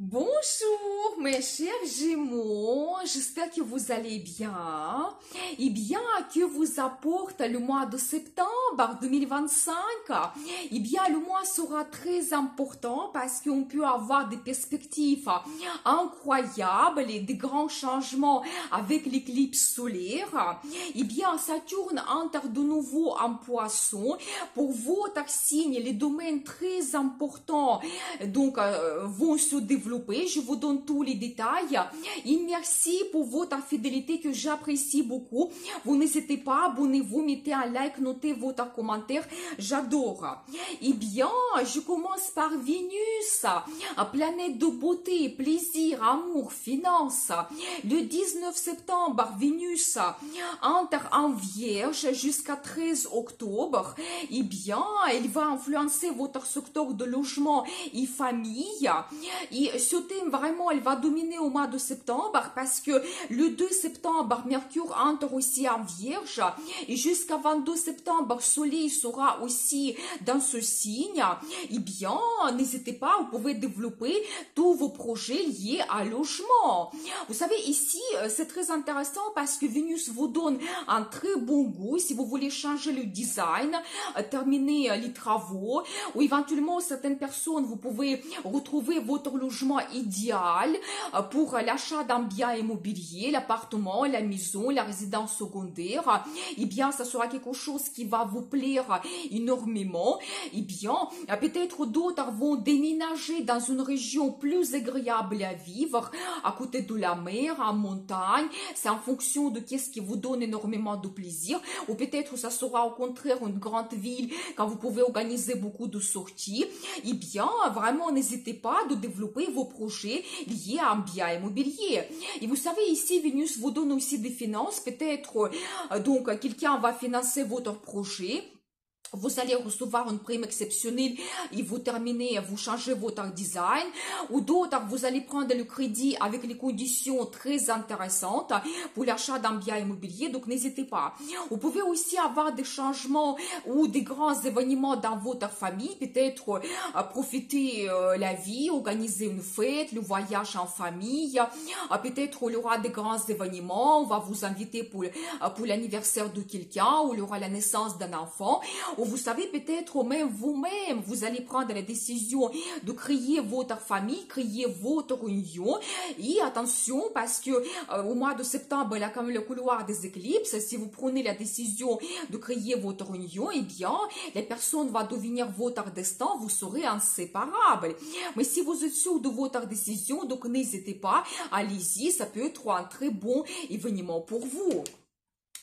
Bonjour mes chers Gémeaux, j'espère que vous allez bien et bien que vous apporte le mois de septembre 2025. Eh bien le mois sera très important parce qu'on peut avoir des perspectives incroyables et des grands changements avec l'éclipse solaire. Eh bien Saturne entre de nouveau en Poisson. Pour votre signe, les domaines très importants vont se développer. Je vous donne tous les détails et merci pour votre fidélité que j'apprécie beaucoup. Vous n'hésitez pas, abonnez-vous, mettez un like, notez votre commentaire, j'adore. Eh bien, je commence par Vénus, planète de beauté, plaisir, amour, finance. Le 19 septembre, Vénus entre en Vierge jusqu'à 13 octobre. Eh bien, elle va influencer votre secteur de logement et famille. Et ce thème, vraiment, elle va dominer au mois de septembre parce que le 2 septembre, Mercure entre aussi en Vierge et jusqu'à 22 septembre, Soleil sera aussi dans ce signe. Eh bien, n'hésitez pas, vous pouvez développer tous vos projets liés à logement. Vous savez, ici, c'est très intéressant parce que Vénus vous donne un très bon goût si vous voulez changer le design, terminer les travaux ou éventuellement certaines personnes, vous pouvez retrouver votre logement idéal pour l'achat d'un bien immobilier, l'appartement, la maison, la résidence secondaire. Eh bien, ça sera quelque chose qui va vous plaire énormément. Eh bien, peut-être d'autres vont déménager dans une région plus agréable à vivre, à côté de la mer, en montagne. C'est en fonction de qu'est-ce qui vous donne énormément de plaisir. Ou peut-être ça sera au contraire une grande ville quand vous pouvez organiser beaucoup de sorties. Eh bien, vraiment, n'hésitez pas de développer vos projets liés à un bien immobilier. Et vous savez, ici, Vénus vous donne aussi des finances. Peut-être, quelqu'un va financer votre projet. Vous allez recevoir une prime exceptionnelle et vous terminez, vous changez votre design. Ou d'autres, vous allez prendre le crédit avec les conditions très intéressantes pour l'achat d'un bien immobilier. Donc, n'hésitez pas. Vous pouvez aussi avoir des changements ou des grands événements dans votre famille. Peut-être profiter la vie, organiser une fête, le voyage en famille. Peut-être il y aura des grands événements. On va vous inviter pour l'anniversaire de quelqu'un ou il y aura la naissance d'un enfant. Ou vous savez, peut-être même vous-même, vous allez prendre la décision de créer votre famille, créer votre union. Et attention, parce que au mois de septembre, il y a quand même le couloir des éclipses. Si vous prenez la décision de créer votre union, eh bien, la personne va devenir votre destin, vous serez inséparables. Mais si vous êtes sûr de votre décision, donc n'hésitez pas, allez-y, ça peut être un très bon événement pour vous.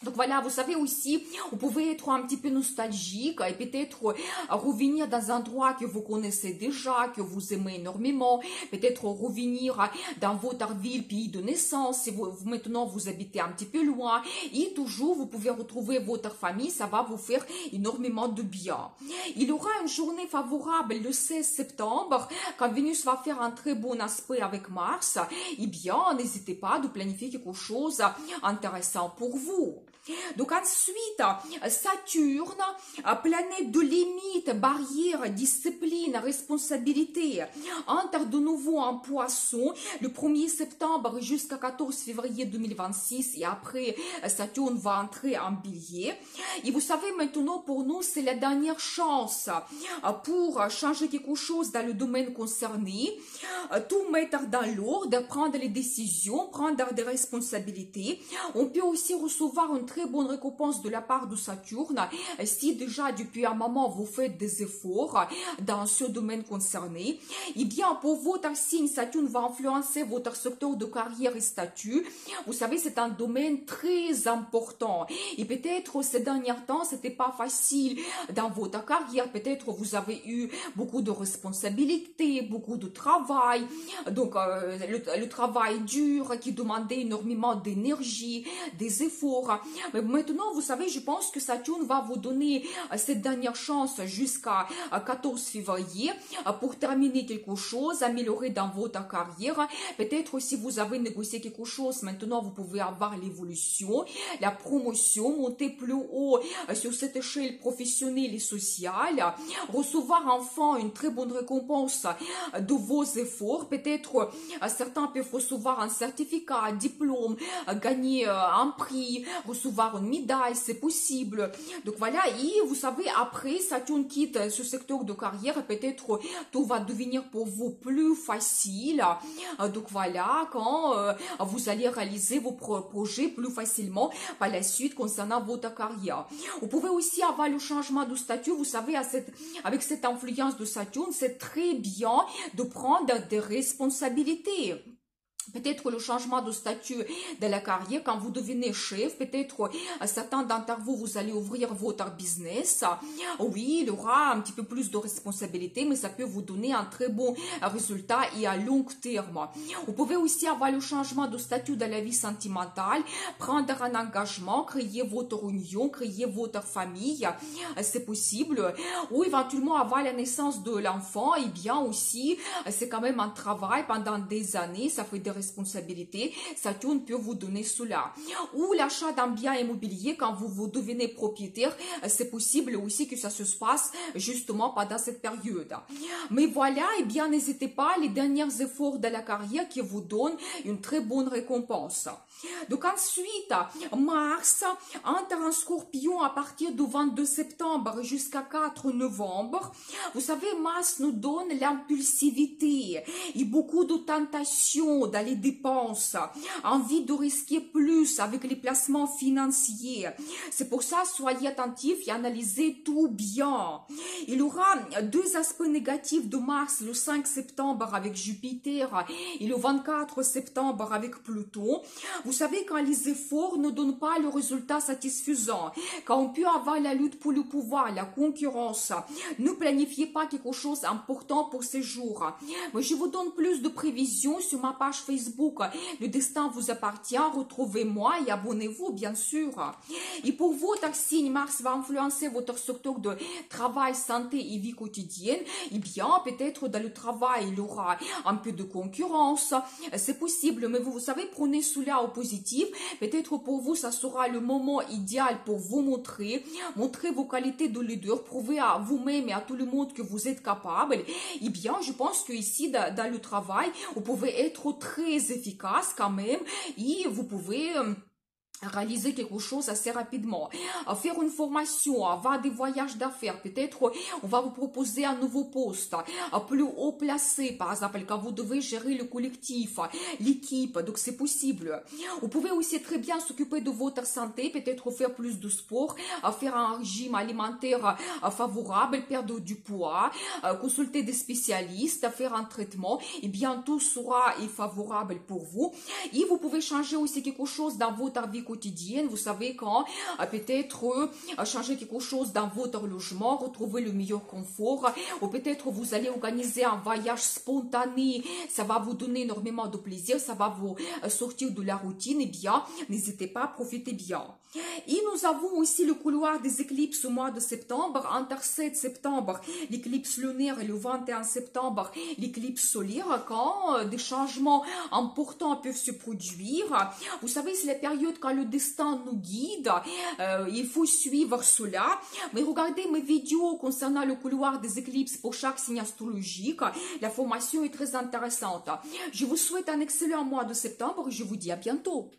Donc voilà, vous savez aussi, vous pouvez être un petit peu nostalgique et peut-être revenir dans un endroit que vous connaissez déjà, que vous aimez énormément, peut-être revenir dans votre ville, pays de naissance, si maintenant vous habitez un petit peu loin, et toujours vous pouvez retrouver votre famille, ça va vous faire énormément de bien. Il y aura une journée favorable le 16 septembre, quand Vénus va faire un très bon aspect avec Mars, eh bien, n'hésitez pas de planifier quelque chose d'intéressant pour vous. Donc ensuite, Saturne, planète de limite, barrière, discipline, responsabilité, entre de nouveau en Poisson le 1er septembre jusqu'à 14 février 2026 et après Saturne va entrer en Bélier. Et vous savez maintenant pour nous c'est la dernière chance pour changer quelque chose dans le domaine concerné, tout mettre dans l'ordre, prendre les décisions, prendre des responsabilités. On peut aussi recevoir une très bonne récompense de la part de Saturne si déjà depuis un moment vous faites des efforts dans ce domaine concerné. Et bien pour votre signe, Saturne va influencer votre secteur de carrière et statut. Vous savez, c'est un domaine très important et peut-être ces derniers temps c'était pas facile dans votre carrière, peut-être vous avez eu beaucoup de responsabilités, beaucoup de travail, donc le travail dur qui demandait énormément d'énergie, des efforts. Mais maintenant, vous savez, je pense que Saturne va vous donner cette dernière chance jusqu'à 14 février pour terminer quelque chose, améliorer dans votre carrière. Peut-être si vous avez négocié quelque chose, maintenant vous pouvez avoir l'évolution, la promotion, monter plus haut sur cette échelle professionnelle et sociale, recevoir enfin une très bonne récompense de vos efforts. Peut-être certains peuvent recevoir un certificat, un diplôme, gagner un prix, recevoir une médaille, c'est possible. Donc voilà, et vous savez, après Saturne quitte ce secteur de carrière, peut-être tout va devenir pour vous plus facile. Donc voilà, quand vous allez réaliser vos projets plus facilement par la suite concernant votre carrière. Vous pouvez aussi avoir le changement de statut. Vous savez, avec cette influence de Saturne, c'est très bien de prendre des responsabilités. Peut-être le changement de statut de la carrière, quand vous devenez chef, peut-être certains d'entre vous, vous allez ouvrir votre business. Oui, il y aura un petit peu plus de responsabilité, mais ça peut vous donner un très bon résultat et à long terme. Vous pouvez aussi avoir le changement de statut de la vie sentimentale, prendre un engagement, créer votre union, créer votre famille, c'est possible. Ou éventuellement avoir la naissance de l'enfant, et bien aussi, c'est quand même un travail pendant des années, ça fait des responsabilités, Saturne peut vous donner cela. Ou l'achat d'un bien immobilier quand vous devenez propriétaire, c'est possible aussi que ça se passe justement pendant cette période. Mais voilà, et bien n'hésitez pas, les derniers efforts de la carrière qui vous donnent une très bonne récompense. Donc ensuite, Mars entre en Scorpion à partir du 22 septembre jusqu'à 4 novembre. Vous savez, Mars nous donne l'impulsivité et beaucoup de tentations dans les dépenses, envie de risquer plus avec les placements financiers. C'est pour ça, soyez attentifs et analysez tout bien. Il y aura deux aspects négatifs de Mars le 5 septembre avec Jupiter et le 24 septembre avec Pluton. Vous savez, quand les efforts ne donnent pas le résultat satisfaisant, quand on peut avoir la lutte pour le pouvoir, la concurrence, ne planifiez pas quelque chose d'important pour ces jours. Mais je vous donne plus de prévisions sur ma page Facebook. Le destin vous appartient. Retrouvez-moi et abonnez-vous, bien sûr. Et pour votre signe, Mars va influencer votre secteur de travail, santé et vie quotidienne. Eh bien, peut-être dans le travail, il y aura un peu de concurrence. C'est possible, mais vous savez, prenez cela au positif. Peut-être pour vous, ça sera le moment idéal pour vous montrer vos qualités de leader, prouver à vous-même et à tout le monde que vous êtes capable. Eh bien, je pense que ici, dans le travail, vous pouvez être très efficace quand même et vous pouvez réaliser quelque chose assez rapidement, faire une formation, avoir des voyages d'affaires, peut-être on va vous proposer un nouveau poste, plus haut placé, par exemple, quand vous devez gérer le collectif, l'équipe, donc c'est possible. Vous pouvez aussi très bien s'occuper de votre santé, peut-être faire plus de sport, faire un régime alimentaire favorable, perdre du poids, consulter des spécialistes, faire un traitement, et bien tout sera favorable pour vous. Et vous pouvez changer aussi quelque chose dans votre vie quotidienne, vous savez, quand peut-être changer quelque chose dans votre logement, retrouver le meilleur confort, ou peut-être vous allez organiser un voyage spontané, ça va vous donner énormément de plaisir, ça va vous sortir de la routine, et bien, n'hésitez pas, profitez bien. Et nous avons aussi le couloir des éclipses au mois de septembre, entre 7 septembre, l'éclipse lunaire, et le 21 septembre, l'éclipse solaire, quand des changements importants peuvent se produire. Vous savez, c'est la période quand le destin nous guide, il faut suivre cela. Mais regardez mes vidéos concernant le couloir des éclipses pour chaque signe astrologique, la formation est très intéressante. Je vous souhaite un excellent mois de septembre et je vous dis à bientôt.